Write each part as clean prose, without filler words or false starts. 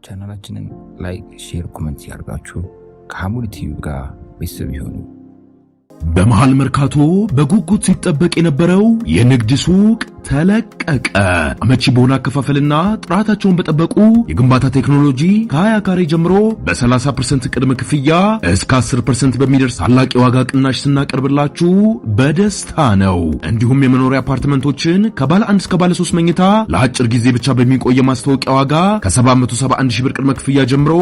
ቻናላችንን ላይክ፣ ሼር፣ ኮሜንት ያርጋችሁ ከሐሙድ ቲቪ ጋር ቤተሰብ ይሁኑ። በመሃል መርካቶ በጉጉት ሲጠበቅ የነበረው የንግድ ሱቅ ተለቀቀ። አመቺ በሆነ አከፋፈልና ጥራታቸውን በጠበቁ የግንባታ ቴክኖሎጂ ከ20 ካሬ ጀምሮ በ30% ቅድመ ክፍያ እስከ 10% በሚደርስ ታላቅ የዋጋ ቅናሽ ስናቀርብላችሁ በደስታ ነው። እንዲሁም የመኖሪያ አፓርትመንቶችን ከባለ 1 እስከ ባለ 3 መኝታ ለአጭር ጊዜ ብቻ በሚቆይ ማስታወቂያ ዋጋ ከ771 ሺህ ብር ቅድመ ክፍያ ጀምሮ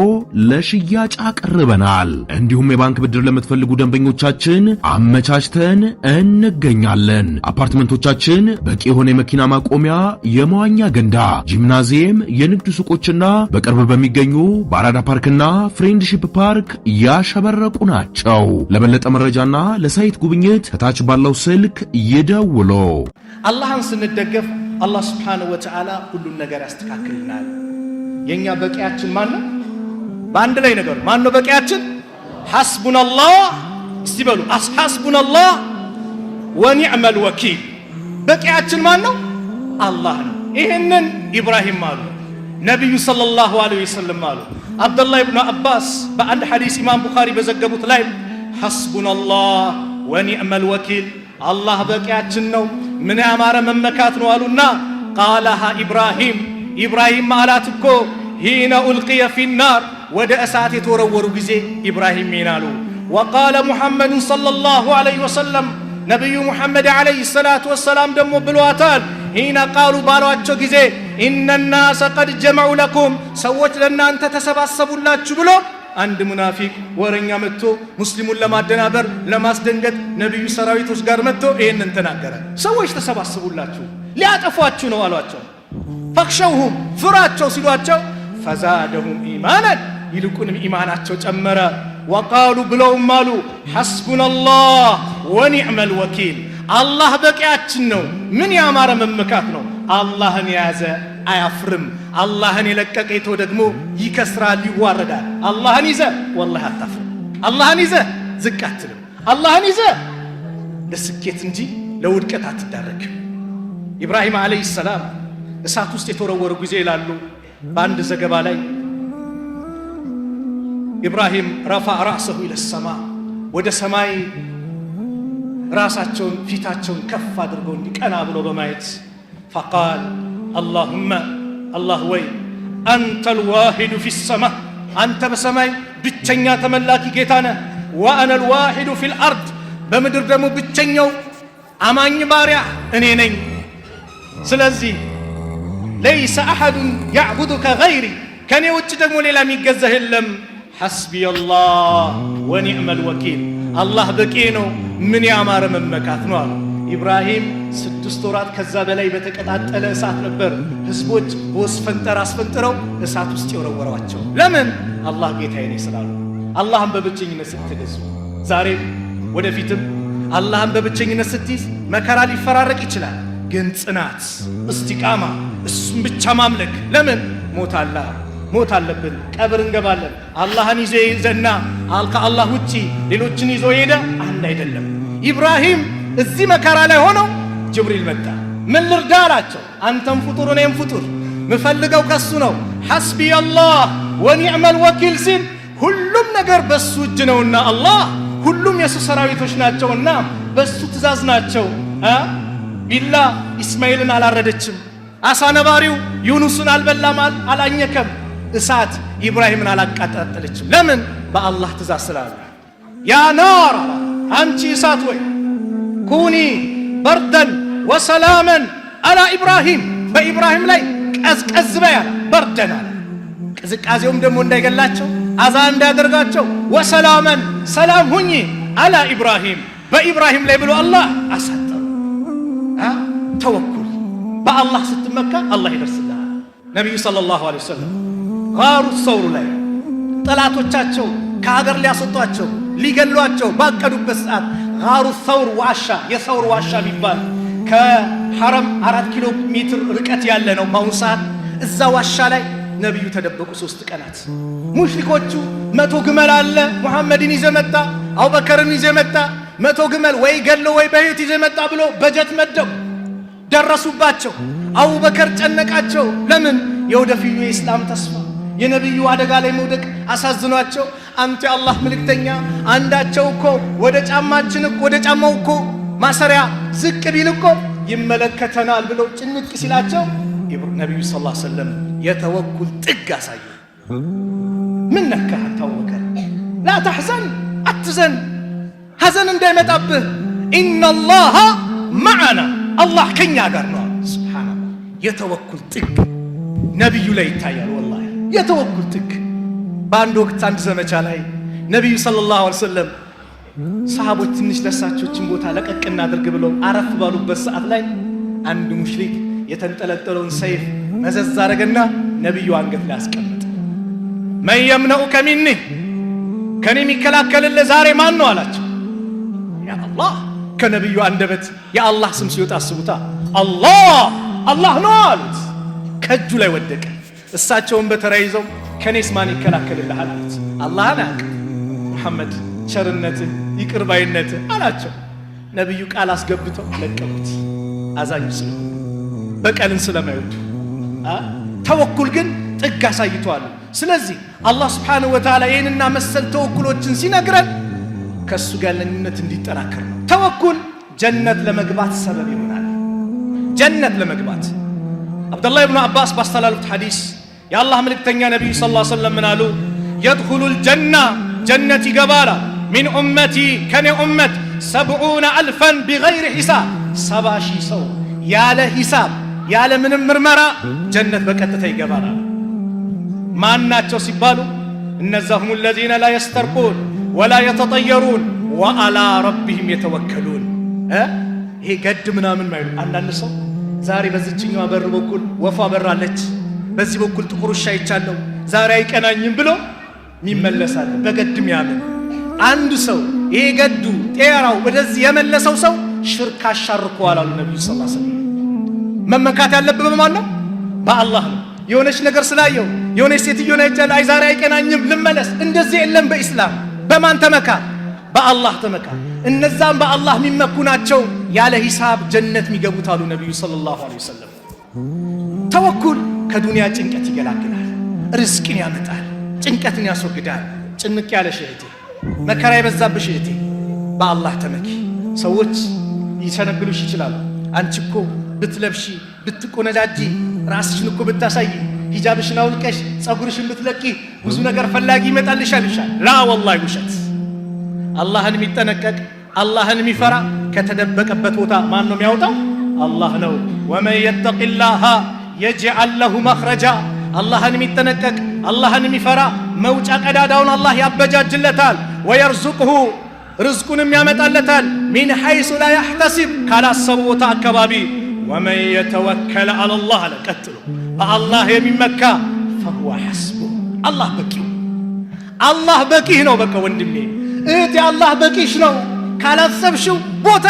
ለሽያጭ አቀርበናል። እንዲሁም የባንክ ብድር ለምትፈልጉ ደንበኞቻችን አመቻችተን እንገኛለን። አፓርትመንቶቻችን በቂ የሆነ የመኪና ማቆሚያ፣ የመዋኛ ገንዳ፣ ጂምናዚየም፣ የንግድ ሱቆችና በቅርብ በሚገኙ በአራዳ ፓርክና ፍሬንድሺፕ ፓርክ ያሸበረቁ ናቸው። ለበለጠ መረጃና ለሳይት ጉብኝት ከታች ባለው ስልክ ይደውሉ። አላህን ስንደገፍ አላህ Subhanahu Wa Ta'ala ሁሉን ነገር ያስተካክልናል። የኛ በቂያችን ማን ነው? በአንድ ላይ ነገር ማን ነው በቂያችን? ሐስቡናላህ እስቲ በሉ ሐስቡናላህ ወኒዕመል ወኪል። በቂያችን ማን ነው? አላህ ነው። ይሄንን ኢብራሂም አሉ፣ ነብዩ ሰለላሁ ዐለይሂ ወሰለም አሉ፣ አብዱላህ ኢብኑ አባስ በአንድ ሐዲስ ኢማም ቡኻሪ በዘገቡት ላይ ሐስቡናላህ ወኒዕመል ወኪል፣ አላህ በቂያችን ነው፣ ምን ያማረ መመካት ነው አሉና ቃለሃ ኢብራሂም ማለት እኮ ሂነ ኡልቂየ ፊናር ወደ እሳት የተወረወሩ ጊዜ ኢብራሂም ይናሉ። ወቃለ ሙሐመድ ሰለላሁ ዐለይሂ ወሰለም ነብዩ ሙሐመድ ዐለይሂ ሰላቱ ወሰላም ደግሞ ብለዋታል። ሂነ ቃሉ ባሏቸው ጊዜ ኢነናሰ ቀድ ጀመዑ ለኩም ሰዎች ለናንተ ተሰባሰቡላችሁ ብሎ አንድ ሙናፊቅ ወረኛ መጥቶ ሙስሊሙን ለማደናበር ለማስደንገጥ ነብዩ ሰራዊቶች ጋር መጥቶ ይሄንን ተናገረ። ሰዎች ተሰባሰቡላችሁ ሊያጠፏችሁ ነው አሏቸው። ፈክሸውሁም ፍራቸው ሲሏቸው ፈዛደሁም ኢማናን ይልቁንም ኢማናቸው ጨመረ። ወቃሉ ብለውም አሉ ሐስቡናላህ ወኒዕመል ወኪል፣ አላህ በቂያችን ነው፣ ምን ያማረ መመካት ነው። አላህን የያዘ አያፍርም፣ አላህን የለቀቀ የተው ደግሞ ይከስራል፣ ይዋረዳል። አላህን ይዘ ወላሂ አታፍርም፣ አላህን ይዘ ዝቅ አትልም፣ አላህን ይዘ ለስኬት እንጂ ለውድቀት አትዳረግም። ኢብራሂም ዐለይሂ ሰላም እሳት ውስጥ የተወረወሩ ጊዜ ይላሉ በአንድ ዘገባ ላይ ኢብራሂም ረፋዕ ረእሰሁ ኢለ ሰማ ወደ ሰማይ ራሳቸውን ፊታቸውን ከፍ አድርገው እንዲቀና ብሎ በማየት ፈቃል አላሁመ አላህ ወይ አንተል ዋሂዱ ፊ ሰማ አንተ በሰማይ ብቸኛ ተመላኪ ጌታ ነህ። ወአነል ዋሂዱ ፊል አርድ በምድር ደግሞ ብቸኛው አማኝ ባሪያ እኔ ነኝ። ስለዚህ ለይሰ አሐዱን ያዕቡዱከ ገይሪ ከኔ ውጭ ደግሞ ሌላ የሚገዛህ የለም። ሐስቢየላህ ወኒዕመል ወኪል አላህ በቂ ነው፣ ምን ያማረ መመካት ነው አሉ። ኢብራሂም 6 ወራት ከዛ በላይ በተቀጣጠለ እሳት ነበር ህዝቦች ወስፈንጠር አስፈንጥረው እሳት ውስጥ የወረወሯቸው። ለምን? አላህ ጌታዬ ነው ስላሉ። አላህን በብቸኝነት ስትገዙ ዛሬም ወደፊትም አላህን በብቸኝነት ስትይዝ መከራ ሊፈራረቅ ይችላል፣ ግን ጽናት እስቲቃማ እሱን ብቻ ማምለክ። ለምን? ሞት አለብን፣ ቀብር እንገባለን። አላህን ይዞ ይዘና ከአላህ ውጪ ሌሎችን ይዞ ሄደ አንድ አይደለም። ኢብራሂም እዚህ መከራ ላይ ሆነው ጅብሪል መጣ። ምን ልርዳ አላቸው። አንተም ፍጡር እኔም ፍጡር፣ ምፈልገው ከሱ ነው። ሐስቢየላህ ወኒዕመል ወኪል ሲል ሁሉም ነገር በሱ እጅ ነውና አላህ ሁሉም የሱ ሰራዊቶች ናቸውና በሱ ትእዛዝ ናቸው። ቢላ ኢስማኤልን አላረደችም። አሳ ነባሪው ዩኑስን አልበላም፣ አላኘከም። እሳት ኢብራሂምን አላቃጠለችም። ለምን? በአላህ ትእዛዝ ስላለ። ያ ናር አንቺ እሳት ወይ ኩኒ በርደን ወሰላመን አላ ኢብራሂም በኢብራሂም ላይ ቀዝቀዝ በይ አለ። በርደን አለ ቅዝቃዜውም ደግሞ እንዳይገላቸው አዛ እንዳያደርጋቸው፣ ወሰላመን ሰላም ሁኚ አላ ኢብራሂም በኢብራሂም ላይ ብሎ አላህ አሳጠሩ። ተወኩል በአላህ ስትመካ አላህ ይደርስልሃል። ነቢዩ ሰለላሁ ዐለይሂ ወሰለም ጋሩ ሰውር ላይ ጠላቶቻቸው ከሀገር ሊያስወጧቸው ሊገሏቸው ባቀዱበት ሰዓት ጋሩ ሰውር ዋሻ፣ የሰውር ዋሻ የሚባል ከሐረም 4 ኪሎ ሜትር ርቀት ያለ ነው በአሁኑ ሰዓት። እዛ ዋሻ ላይ ነቢዩ ተደበቁ 3 ቀናት። ሙሽሪኮቹ 100 ግመል አለ ሙሐመድን ይዘ መጣ፣ አቡበከርን ይዘ መጣ፣ 100 ግመል ወይ ገሎ ወይ በህይወት ይዘ መጣ ብሎ በጀት መደቡ። ደረሱባቸው። አቡበከር ጨነቃቸው። ለምን? የወደፊቱ የኢስላም ተስፋ የነብዩ አደጋ ላይ መውደቅ አሳዝኗቸው አንተ የአላህ መልእክተኛ አንዳቸው እኮ ወደ ጫማው እኮ ማሰሪያ ዝቅ ቢል እኮ ይመለከተናል ብለው ጭንቅ ሲላቸው ነብዩ ሰለላሁ ዐለይሂ ወሰለም የተወኩል ጥግ አሳዩ። ምን ነካህ ታወከ ላ ተሕዘን አትዘን ሐዘን እንዳይመጣብህ ኢነላህ መዓና አላህ ከኛ ጋር ነው። ሱብሃንአላህ የተወኩል ጥግ ነብዩ ላይ ይታያል። ወላሂ የተወኩል ጥግ በአንድ ወቅት አንድ ዘመቻ ላይ ነብዩ ሰለላሁ ዐለይሂ ወሰለም ሰሃቦች ትንሽ ደሳቾችን ቦታ ለቀቅ እናድርግ ብለው አረፍ ባሉበት ሰዓት ላይ አንድ ሙሽሪክ የተንጠለጠለውን ሰይፍ መዘዝ አረገና ነብዩ አንገት ላይ አስቀመጠ። መን የምነኡከ ሚኒ ከኔ የሚከላከልልህ ዛሬ ማን ነው አላቸው። ያ አላህ ከነብዩ አንደበት የአላህ ስም ሲወጣ አስቡታ አላህ ነው አሉት። ከእጁ ላይ ወደቀ። እሳቸውን በተራይዘው ከኔስ ማን ይከላከልልሃል አሉት። አላህን አያውቅ ሙሐመድ ቸርነትህ ይቅርባይነትህ አላቸው። ነብዩ ቃል አስገብተው ለቀቁት። አዛኝ ስለሆነ በቀልን ስለማይወዱ ተወኩል ግን ጥግ አሳይቷል። ስለዚህ አላህ Subhanahu Wa Ta'ala ይህንና መሰል ተወኩሎችን ሲነግረን ከሱ ጋር ለኝነት እንዲጠናከር ነው። ተወኩል ጀነት ለመግባት ሰበብ ይሆናል። ጀነት ለመግባት አብዱላህ ኢብኑ አባስ ባስተላለፉት ሐዲስ የአላህ መልእክተኛ ነብዩ ሰለላሁ ዐለይሂ ወሰለም ምን አሉ? የድኹሉል ጀና ጀነት ይገባል ሚን ኡመቲ ከኔ ኡመት 70,000 ቢገይሪ ሒሳብ 70,000 ሰው ያለ ሂሳብ ያለ ምንም ምርመራ ጀነት በቀጥታ ይገባል። ማናቸው ሲባሉ እነዛሁም الذين لا يسترقون ولا يتطيرون وعلى ربهم يتوكلون። ይሄ ገድ ምናምን ማይሉ አንዳንድ ሰው ዛሬ በዚህኛው በር በኩል ወፋ በራለች በዚህ በኩል ጥቁር ውሻ ይቻለው ዛሬ አይቀናኝም ብሎ ይመለሳል። በገድም ያምን አንድ ሰው ይሄ ገዱ ጤራው ወደዚህ የመለሰው ሰው ሽርክ አሻርኳል አሉ ነብዩ ሰለላሁ ዐለይሂ ወሰለም። መመካት ያለበት በማን ነው? በአላህ ነው። የሆነች ነገር ስላየው የሆነች ሴትዮ ነው ይቻል አይ ዛሬ አይቀናኝም ልመለስ እንደዚህ የለም በእስላም። በማን ተመካ? በአላህ ተመካ። እነዛም በአላህ የሚመኩ ናቸው ያለ ሂሳብ ጀነት የሚገቡት አሉ ነብዩ ሰለላሁ ዐለይሂ ወሰለም። ተወኩል ከዱንያ ጭንቀት ይገላግላል፣ ርዝቅን ያመጣል፣ ጭንቀትን ያስወግዳል። ጭንቅ ያለ እህቴ፣ መከራ የበዛብሽ እህቴ በአላህ ተመኪ። ሰዎች ይሰነግሉሽ ይችላሉ። አንቺ እኮ ብትለብሺ ብትቆነጃጂ ራስሽን እኮ ብታሳይ ሂጃብሽን አውልቀሽ ጸጉርሽን ብትለቂ ብዙ ነገር ፈላጊ ይመጣልሻል ይሻል። ላ ወላሂ ውሸት። አላህን የሚጠነቀቅ አላህን የሚፈራ ከተደበቀበት ቦታ ማን ነው የሚያወጣው? አላህ ነው። ወመን የተቂላህ የጅዐል ለሁ መኽረጃ። አላህን የሚጠነቀቅ አላህን የሚፈራ መውጫ ቀዳዳውን አላህ ያበጃጅለታል። ወየርዙቅሁ ርዝቁንም ያመጣለታል። ሚን ሐይሱ ላ ያሕተሲብ ካላሰቡ ቦታ አካባቢ። ወመን የተወከለ ዐለላህ አለ ቀጥሎ በአላህ የሚመካ ፈሁወ ሐስቡህ አላህ በቂው። አላህ በቂህ ነው። በቃ ወንድሜ እህቴ አላህ በቂሽ ነው። ካላሰብሽው ቦታ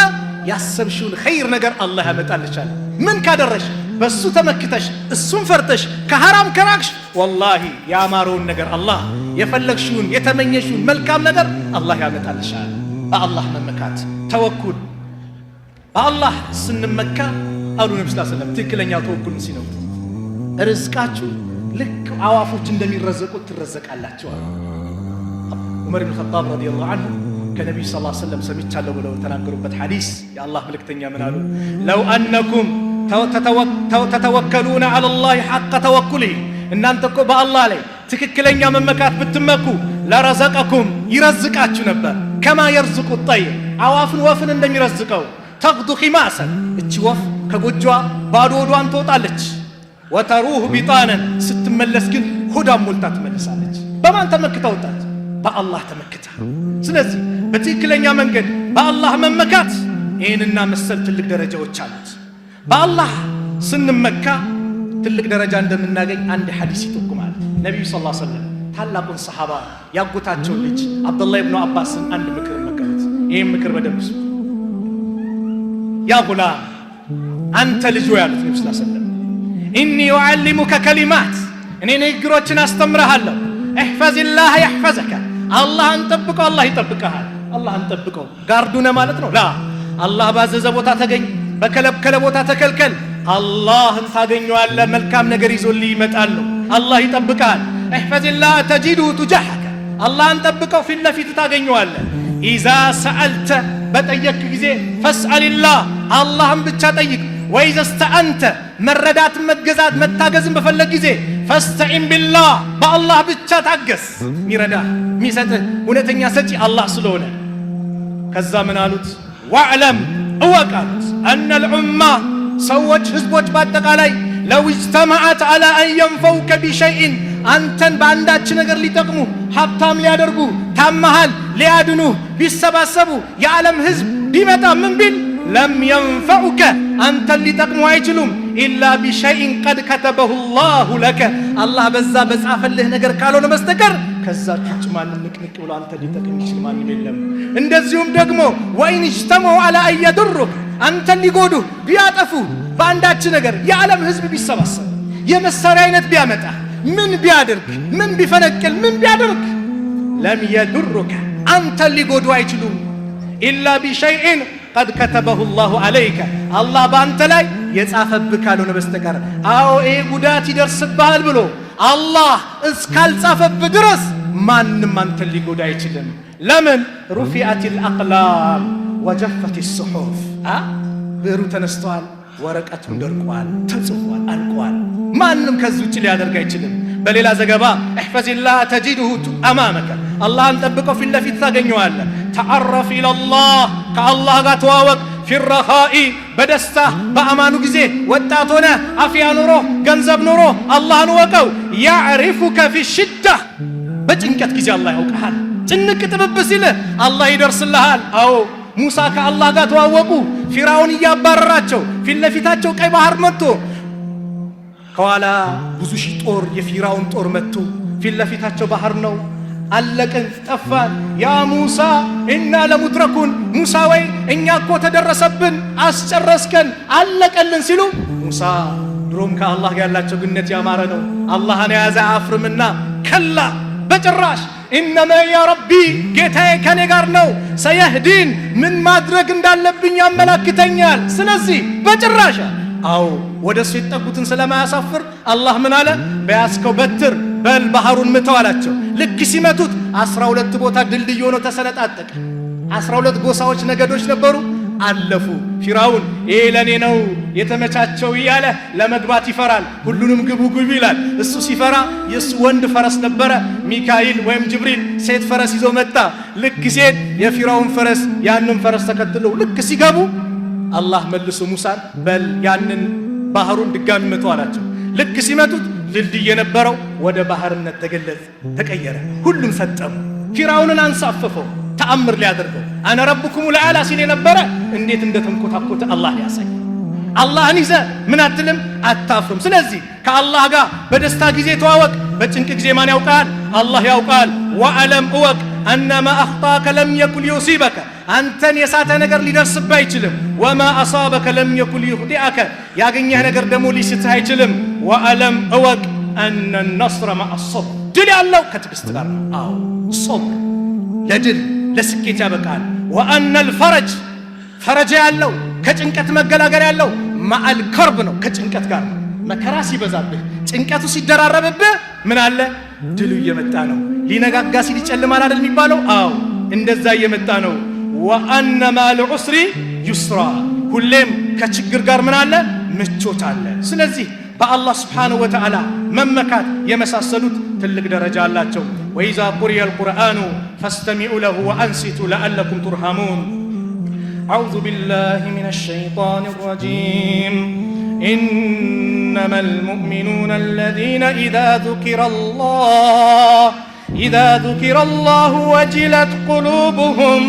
ያሰብሽውን ኸይር ነገር አላህ ያመጣልሻል። ምን ካደረሽ በሱ ተመክተሽ እሱን ፈርተሽ ከሐራም ከራቅሽ ወላሂ ያማረውን ነገር አላህ የፈለግሽውን የተመኘሽውን መልካም ነገር አላህ ያመጣልሻል። በአላህ መመካት ተወኩል። በአላህ ስንመካ አሉ ነብዩ ሰለላሁ ዐለይሂ ወሰለም ትክክለኛ ተወኩል ሲነው ርዝቃችሁ ልክ አዋፎች እንደሚረዘቁት ትረዘቃላችሁ አሉ። ዑመር ኢብኑ ኸጣብ ረዲየላሁ ዐንሁ ከነብዩ ሰለላሁ ዐለይሂ ወሰለም ሰምቻለሁ ብለው ተናገሩበት ሐዲስ የአላህ መልእክተኛ ምን አሉ? ለው አነኩም ተተወከሉነ ዐለላህ ሐቀ ተወኩሊህ እናንተ እኮ በአላህ ላይ ትክክለኛ መመካት ብትመኩ ለረዘቀኩም ይረዝቃችሁ ነበር። ከማ የርዝቁ ጠይር አዋፍን ወፍን እንደሚረዝቀው ተግዱ ኺማሰን እቺ ወፍ ከጎጆዋ ባዶ ሆዷን ትወጣለች። ወተሩሁ ቢጣነን ስትመለስ ግን ሆዷን ሞልታ ትመለሳለች። በማን ተመክታ ወጣች? በአላህ ተመክታ። ስለዚህ በትክክለኛ መንገድ በአላህ መመካት ይህንና መሰል ትልቅ ደረጃዎች አሉት። በአላህ ስንመካ ትልቅ ደረጃ እንደምናገኝ አንድ ሐዲስ ይጠቁማል። ነብዩ ሰለላሁ ዐለይሂ ወሰለም ታላቁን ሰሃባ ያጎታቸው ልጅ አብዱላህ ኢብኑ አባስን አንድ ምክር መከሩት። ይህም ምክር በደንብ ስሙ። ያ ጉላም አንተ ልጅ ሆይ አሉት ነብዩ ሰለላሁ ዐለይሂ ወሰለም ኢኒ ኡዓሊሙከ ከሊማት እኔ ንግግሮችን አስተምርሃለሁ። እሕፈዝላህ የሕፈዘከ አላህን ጠብቀው አላህ ይጠብቀሃል። አላህን ጠብቀው ጋርዱነ ማለት ነው። ላ አላህ ባዘዘ ቦታ ተገኝ፣ በከለከለ ቦታ ተከልከል። አላህን ታገኘዋለህ። መልካም ነገር ይዞልህ ይመጣል። አላህ ይጠብቀሃል። احفظ الله تجده تجاهك አላህን ጠብቀው ፊት ለፊት ታገኘዋለህ ኢዛ ሰአልተ በጠየቅ ጊዜ ፈስአልላህ አላህን ብቻ ጠይቅ ወኢዛ እስተአንተ መረዳት መገዛት መታገዝን በፈለግ ጊዜ ፈስተዒን ቢላህ በአላህ ብቻ ታገስ ሚረዳ ሚሰጥህ እውነተኛ ሰጪ አላህ ስለሆነ ከዛ ምን አሉት ወዕለም እወቃሉት አነ ልዑማ ሰዎች ህዝቦች በአጠቃላይ ለው እጅተመዐት ዐላ አን የንፈውከ ቢሸይእን አንተን በአንዳች ነገር ሊጠቅሙ ሀብታም ሊያደርጉ ታመሃል ሊያድኑ ቢሰባሰቡ የዓለም ህዝብ ቢመጣ ምን ቢል ለም የንፈዑከ አንተን ሊጠቅሙ አይችሉም ኢላ ቢሸይእን ቀድ ከተበሁ ላሁ ለከ አላህ በዛ በጻፈልህ ነገር ካልሆነ በስተቀር ከዛች ውጭ ማንም ንቅንቅ ብሎ አንተን ሊጠቅም ይችል ማንም የለም እንደዚሁም ደግሞ ወኢን እጅተመዑ ዐላ አን የዱሩክ አንተን ሊጎዱ ቢያጠፉ በአንዳች ነገር የዓለም ህዝብ ቢሰባሰብ የመሳሪያ አይነት ቢያመጣ ምን ቢያደርግ ምን ቢፈነቅል ምን ቢያደርግ ለም የዱሩከ አንተን ሊጎዱ አይችሉም ኢላ ቢሸይእን ቀድ ከተበሁ ላሁ ዐለይከ አላህ በአንተ ላይ የጻፈብህ ካልሆነ በስተቀር አዎ ይሄ ጉዳት ይደርስብሃል ብሎ አላህ እስካልጻፈብህ ድረስ ማንም አንተን ሊጎዳ አይችልም ለምን ሩፊዐት ልአቅላም ወጀፈት ስሑፍ ብዕሩ ተነስተዋል ወረቀቱን ደርቋል ተጽፏል አልቋል ማንም ከዚህ ውጭ ሊያደርግ አይችልም በሌላ ዘገባ احفظ الله تجده امامك አላህን ጠብቀው ፊት ለፊት ታገኘዋለህ ተዓረፍ ኢለላህ ከአላህ ጋር ተዋወቅ في الرخاء በደስታ በአማኑ ጊዜ ወጣት ሆነ አፍያ ኑሮ ገንዘብ ኑሮ አላህን ወቀው يعرفك في الشدة በጭንቀት ጊዜ አላህ ያውቃል ጭንቅ ጥብብ ሲልህ አላህ ይደርስልሃል አዎ ሙሳ ከአላህ ጋር ተዋወቁ ፊራውን እያባረራቸው ፊት ለፊታቸው ቀይ ባህር መጥቶ ከኋላ ብዙ ሺህ ጦር የፊራውን ጦር መጥቶ ፊት ለፊታቸው ባህር ነው አለቀን ጠፋን ያ ሙሳ ኢና ለሙድረኩን ሙሳ ወይ እኛ እኮ ተደረሰብን አስጨረስከን አለቀልን ሲሉ ሙሳ ድሮም ከአላህ ጋር ያላቸው ግንኙነት ያማረ ነው አላህን የያዘ አፍርምና ከላ በጭራሽ ኢነማ ያ ረቢ ጌታዬ ከኔ ጋር ነው ሰየህዲን ምን ማድረግ እንዳለብኝ ያመላክተኛል ስለዚህ በጭራሽ አው ወደሱ ይጠጉትን ስለማያሳፍር አላህ ምን አለ በያስከው በትር በል ባህሩን ምተው አላቸው ልክ ሲመቱት 12 ቦታ ድልድይ ሆኖ ተሰነጣጠቀ 12 ጎሳዎች ነገዶች ነበሩ አለፉ ፊራውን ይሄ ለኔ ነው የተመቻቸው ይያለ ለመግባት ይፈራል ሁሉንም ግቡ ግቡ ይላል እሱ ሲፈራ የሱ ወንድ ፈረስ ነበረ ሚካኤል ወይም ጅብሪል ሴት ፈረስ ይዞ መጣ ልክ ሴት የፊራውን ፈረስ ያንን ፈረስ ተከትለው ልክ ሲገቡ አላህ መልሶ ሙሳን በል ያንን ባህሩን ድጋሚ መተው አላቸው ልክ ሲመቱት ድልድይ የነበረው ወደ ባህርነት ተቀየረ ሁሉም ሰጠሙ ፊራውንን አንሳፈፈው ተአምር ሊያደርገው አነ ረብኩም ለአላ ሲል የነበረ እንዴት እንደተንኮታኮተ አላህ ያሳይ አላህን ይዘ ምን አትልም አታፍርም ስለዚህ ከአላህ ጋር በደስታ ጊዜ ተዋወቅ በጭንቅ ጊዜ ማን ያውቃል አላህ ያውቃል ወአለም እወቅ አነማ አኽጣከ ለም የኩን ዩሲበከ አንተን የሳተ ነገር ሊደርስብህ አይችልም ወማ አሳበከ ለም የኩን ይኽጢአከ ያገኘህ ነገር ደግሞ ሊስትህ አይችልም ወአለም እወቅ አነ النصر مع الصبر ድል ያለው ከትዕግስት ጋር ነው አዎ ሶብር ለድል ለስኬት ያበቃል ወአነ الفرج ፈረጃ ያለው ከጭንቀት መገላገል ያለው مع الكرب ነው ከጭንቀት ጋር ነው መከራ ሲበዛብህ ጭንቀቱ ሲደራረብብህ ምን አለ ድሉ እየመጣ ነው ሊነጋጋ ሲል ይጨልማል አይደል የሚባለው አዎ እንደዛ እየመጣ ነው ወአነ مع العسر يسرا ሁሌም ከችግር ጋር ምን አለ ምቾት አለ ስለዚህ በአላህ Subhanahu Wa Ta'ala መመካት የመሳሰሉት ትልቅ ደረጃ አላቸው وإذا قرئ القرآن فاستمعوا له وأنصتوا لعلكم ترحمون أعوذ بالله من الشيطان الرجيم إنما المؤمنون الذين إذا ذكر الله وجلت قلوبهم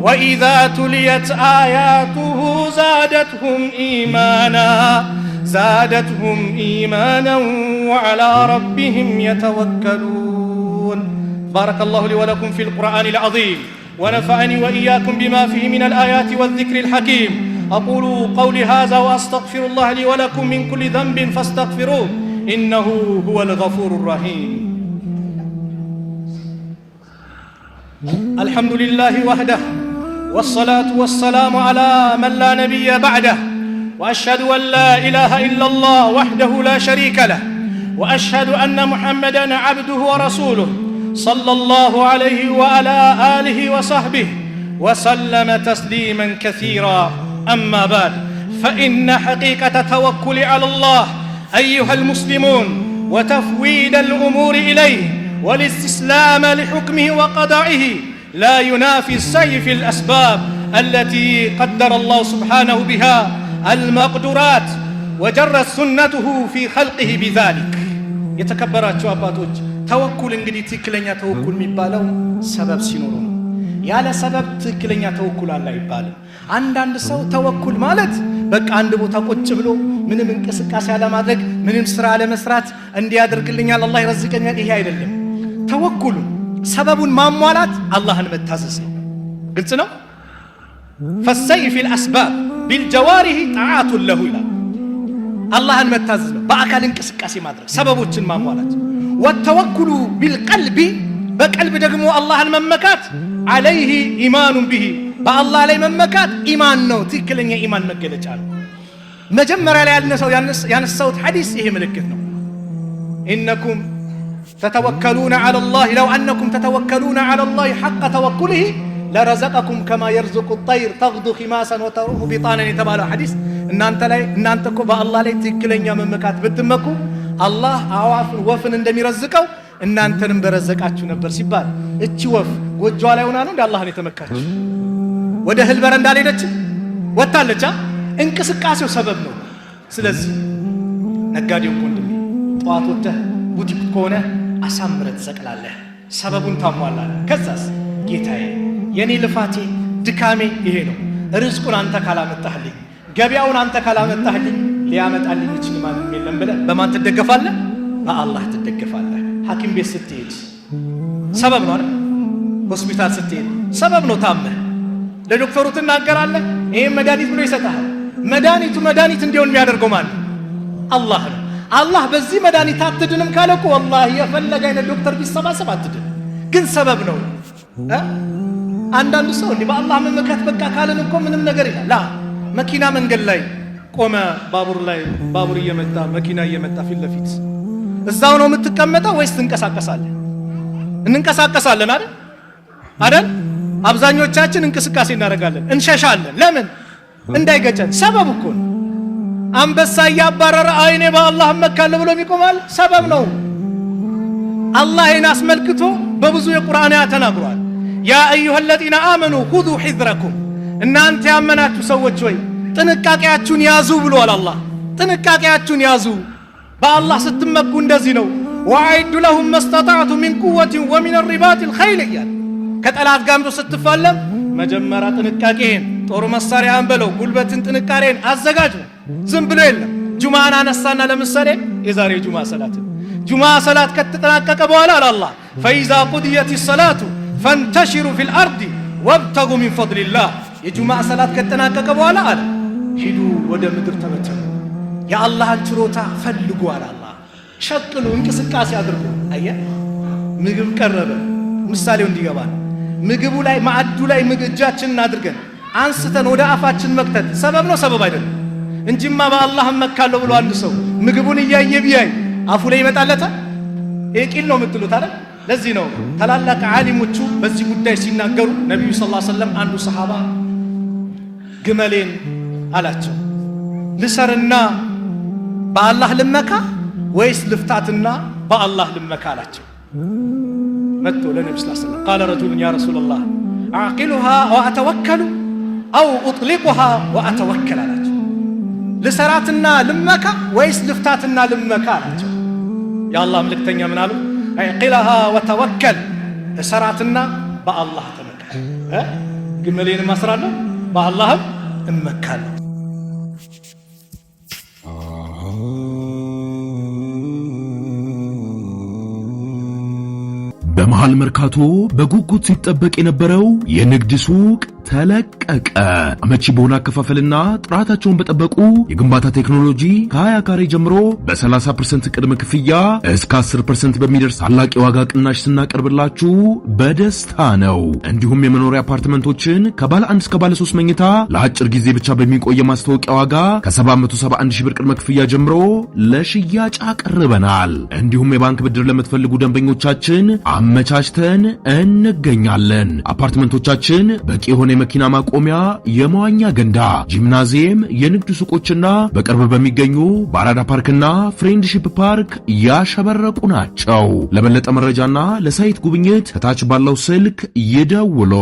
وإذا تليت آياته زادتهم إيمانا وعلى ربهم يتوكلون بارك الله لي ولكم في القرآن العظيم ونفعني وإياكم بما فيه من الآيات والذكر الحكيم أقول قولي هذا وأستغفر الله لي ولكم من كل ذنب فاستغفروه إنه هو الغفور الرحيم الحمد لله وحده والصلاة والسلام على من لا نبي بعده وأشهد أن لا إله إلا الله وحده لا شريك له وأشهد أن محمدًا عبده ورسوله صلى الله عليه وعلى آله وصحبه وسلم تسليمًا كثيرًا. أما بعد، فإن حقيقة التوكل على الله أيها المسلمون وتفويض الأمور إليه والاستسلام لحكمه وقضائه لا ينافي السعي في الأسباب التي قدر الله سبحانه بها المقدورات وجرت سنته في خلقه بذلك. የተከበራችሁ አባቶች ተወኩል እንግዲህ ትክክለኛ ተወኩል የሚባለው ሰበብ ሲኖር ነው። ያለ ሰበብ ትክክለኛ ተወኩል አለ አይባልም። አንዳንድ ሰው ተወኩል ማለት በቃ አንድ ቦታ ቁጭ ብሎ ምንም እንቅስቃሴ አለማድረግ ምንም ስራ አለመስራት እንዲያደርግልኛል አላህ ይረዝቀኛል፣ ይሄ አይደለም። ተወኩሉ ሰበቡን ማሟላት አላህን መታዘዝ ነው። ግልጽ ነው። ፈሰይ ፊል አስባብ ቢልጀዋሪህ ጣዓቱን ለሁ ይላል። አላህን መታዘዝ ነው፣ በአካል እንቅስቃሴ ማድረግ፣ ሰበቦችን ማሟላት። ወተወኩሉ ቢልቀልቢ በቀልብ ደግሞ አላህን መመካት፣ አለይህ ኢማኑን ቢሂ በአላህ ላይ መመካት ኢማን ነው፣ ትክክለኛ ኢማን መገለጫ ነው። መጀመሪያ ላይ ያነሳሁት ሐዲስ ይሄ ምልክት ነው። ኢነኩም ተተወከሉነ ዐላ ላህ ለው አነኩም ተተወከሉነ ዐላ ላህ ሐቀ ተወኩልህ ለረዘቀኩም ከማ የርዙቁ ጠይር ተግዱ ኺማሰን ወተሩሁ ቢጣነን የተባለው ሐዲስ እናንተ እኮ በአላህ ላይ ትክክለኛ መመካት ብትመኩ አላህ አዋፍን ወፍን እንደሚረዝቀው እናንተንም በረዘቃችሁ ነበር ሲባል እቺ ወፍ ጎጆዋ ላይ ሆና ነው እንደ አላህን የተመካችው? ወደ እህል በረንዳ አልሄደችም፣ ወጣለች። እንቅስቃሴው ሰበብ ነው። ስለዚህ ነጋዴው ወንድሜ ጠዋት ወጥተህ ቡቲክ ከሆነ አሳምረህ ትሰቅላለህ፣ ሰበቡን ታሟላለህ። ከዛስ ጌታዬ የኔ ልፋቴ ድካሜ ይሄ ነው፣ ርዝቁን አንተ ካላመጣህልኝ ገበያውን አንተ ካላመጣህልኝ ሊያመጣልኝ ይችላል ማንም የለም ብለህ በማን ትደገፋለህ? በአላህ ትደገፋለህ። ሐኪም ቤት ስትሄድ ሰበብ ነው አይደል? ሆስፒታል ስትሄድ ሰበብ ነው። ታመህ ለዶክተሩ ትናገራለህ፣ ይሄን መድኃኒት ብሎ ይሰጣል። መድኃኒት እንዲሆን የሚያደርገው ማን ነው? አላህ ነው። አላህ በዚህ መድኃኒት አትድንም ካለ እኮ ወላሂ የፈለገ አይነት ዶክተር ቢሰባሰብ አትድን፣ ግን ሰበብ ነው። አንዳንዱ ሰው እንዲህ በአላህ መመካት በቃ ካለን እኮ ምንም ነገር ይላል። መኪና መንገድ ላይ ቆመ፣ ባቡር እየመጣ መኪና እየመጣ ፊት ለፊት እዛው ነው የምትቀመጠው ወይስ ትንቀሳቀሳለህ? እንንቀሳቀሳለን አይደል? አብዛኞቻችን እንቅስቃሴ እናደርጋለን፣ እንሸሻለን። ለምን? እንዳይገጨን። ሰበብ እኮ ነው። አንበሳ እያባረረ አይኔ በአላህ እመካለሁ ብሎ ይቆማል፣ ሰበብ ነው። አላህን አስመልክቶ በብዙ የቁርአን አያት ተናግሯል። ያ አዩሃ ለዚነ አመኑ ኹዙ ሒዝረኩም እናንተ ያመናችሁ ሰዎች ሆይ ጥንቃቄያችሁን ያዙ ብሏል አላህ። ጥንቃቄያችሁን ያዙ። በአላህ ስትመኩ እንደዚህ ነው። ወአይዱ ለሁም መስተጣዕቱ ሚን ቁወትን ወሚን ሪባጢል ኸይል እያለ ከጠላት ጋር ስትፋለም መጀመሪያ ጥንቃቄን ጦር መሳሪያን በለው ጉልበትን ጥንካሬን አዘጋጅ ነው። ዝም ብሎ የለም። ጁማን አነሳና ለምሳሌ የዛሬ ጁማ ሰላት ከተጠናቀቀ በኋላ አላህ ፈኢዛ ቁድየት ሰላቱ ፈንተሽሩ ፊል አርዲ ወብተጉ ሚን ፈድሊላህ የጁማ ሰላት ከተጠናቀቀ በኋላ አለ ሂዱ ወደ ምድር ተበተኑ፣ የአላህን ችሮታ ፈልጉ አለ አላህ። ሸቅሉ፣ እንቅስቃሴ አድርጉ። አየህ ምግብ ቀረበ፣ ምሳሌው እንዲገባል። ምግቡ ላይ ማዕዱ ላይ እጃችንን አድርገን አንስተን ወደ አፋችን መክተት ሰበብ ነው ሰበብ አይደለም? እንጂማ በአላህ እመካለሁ ብሎ አንድ ሰው ምግቡን እያየ ቢያይ አፉ ላይ ይመጣለታል? ቂል ነው የምትሉት አይደል? ለዚህ ነው ታላላቅ ዓሊሞቹ በዚህ ጉዳይ ሲናገሩ ነብዩ ሰለላሁ ዐለይሂ ወሰለም አንዱ ሰሃባ ግመሌን አላቸው ልሰርና በአላህ ልመካ ወይስ ልፍታትና በአላህ ልመካ አላቸው። መጥቶ ለነብዩ ሰለላሁ ዐለይሂ ወሰለም قال رجل يا رسول الله اعقلها واتوكل او اطلقها واتوكل አላቸው። ልሰራትና ልመካ ወይስ ልፍታትና ልመካ አላቸው። የአላህ መልእክተኛ ምን አሉ? اعقلها وتوكل ሰራትና በአላህ ተመካ። ግመሌን ማስራለሁ በአላህም እመካለሁ። በመሃል መርካቶ በጉጉት ሲጠበቅ የነበረው የንግድ ሱቅ ተለቀቀ። አመቺ በሆነ አከፋፈልና ጥራታቸውን በጠበቁ የግንባታ ቴክኖሎጂ ከ20 ካሬ ጀምሮ በ30% ቅድመ ክፍያ እስከ 10% በሚደርስ ታላቅ የዋጋ ቅናሽ ስናቀርብላችሁ በደስታ ነው። እንዲሁም የመኖሪያ አፓርትመንቶችን ከባለ 1 እስከ ባለ 3 መኝታ ለአጭር ጊዜ ብቻ በሚቆይ ማስታወቂያ ዋጋ ከ771 ሺህ ብር ቅድመ ክፍያ ጀምሮ ለሽያጭ አቀርበናል። እንዲሁም የባንክ ብድር ለምትፈልጉ ደንበኞቻችን አመቻችተን እንገኛለን። አፓርትመንቶቻችን በቂ የሆነ የመኪና ማቆሚያ፣ የመዋኛ ገንዳ፣ ጂምናዚየም፣ የንግድ ሱቆችና በቅርብ በሚገኙ በአራዳ ፓርክና ፍሬንድሺፕ ፓርክ ያሸበረቁ ናቸው። ለበለጠ መረጃና ለሳይት ጉብኝት ከታች ባለው ስልክ ይደውሉ።